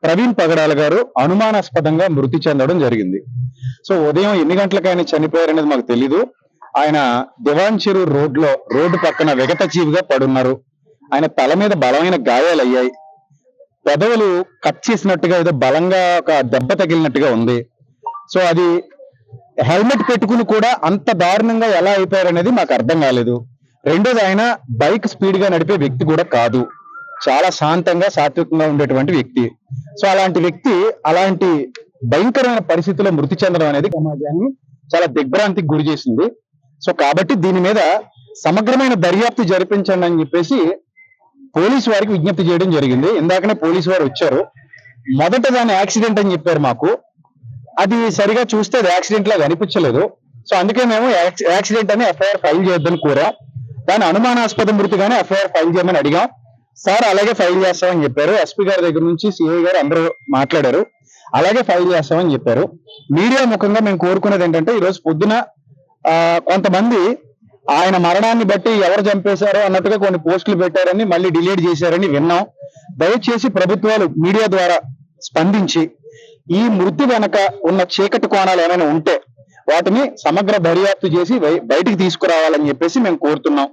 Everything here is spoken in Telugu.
ప్రవీణ్ పగడాల గారు అనుమానాస్పదంగా మృతి చెందడం జరిగింది. సో ఉదయం ఎన్ని గంటలకు ఆయన చనిపోయారు అనేది మాకు తెలీదు. ఆయన దివాన్ చెరువు రోడ్డు పక్కన విగత జీవిగా పడున్నారు. ఆయన తల మీద బలమైన గాయాలు అయ్యాయి. పెదవులు కట్ చేసినట్టుగా ఏదో బలంగా ఒక దెబ్బ తగిలినట్టుగా ఉంది. సో అది హెల్మెట్ పెట్టుకుని కూడా అంత దారుణంగా ఎలా అయిపోయారు అనేది మాకు అర్థం కాలేదు. రెండోది, ఆయన బైక్ స్పీడ్ గా నడిపే వ్యక్తి కూడా కాదు. చాలా శాంతంగా సాత్వికంగా ఉండేటువంటి వ్యక్తి. సో అలాంటి వ్యక్తి అలాంటి భయంకరమైన పరిస్థితుల్లో మృతి చెందడం అనేది సమాజాన్ని చాలా దిగ్భ్రాంతికి గురి చేసింది. సో కాబట్టి దీని మీద సమగ్రమైన దర్యాప్తు జరిపించండి అని చెప్పేసి పోలీసు వారికి విజ్ఞప్తి చేయడం జరిగింది. ఇందాకనే పోలీసు వారు వచ్చారు. మొదట దాని యాక్సిడెంట్ అని చెప్పారు మాకు. అది సరిగా చూస్తే అది యాక్సిడెంట్ లాగా అనిపించలేదు. సో అందుకే మేము యాక్సిడెంట్ అని ఎఫ్ఐఆర్ ఫైల్ చేయొద్దని కోరా. దాని అనుమానాస్పద మృతిగానే ఎఫ్ఐఆర్ ఫైల్ చేయమని అడిగాం. సార్ అలాగే ఫైల్ చేస్తామని చెప్పారు. ఎస్పీ గారి దగ్గర నుంచి సిఐ గారు అందరూ మాట్లాడారు. అలాగే ఫైల్ చేస్తామని చెప్పారు. మీడియా ముఖంగా మేము కోరుకునేది ఏంటంటే, ఈ రోజు పొద్దున కొంతమంది ఆయన మరణాన్ని బట్టి ఎవరు చంపేశారో అన్నట్టుగా కొన్ని పోస్టులు పెట్టారని మళ్ళీ డిలీట్ చేశారని విన్నాం. దయచేసి ప్రభుత్వాలు మీడియా ద్వారా స్పందించి ఈ మృతి వెనక ఉన్న చీకటి కోణాలు ఏమైనా ఉంటే వాటిని సమగ్ర దర్యాప్తు చేసి బయటికి తీసుకురావాలని చెప్పేసి మేము కోరుతున్నాం.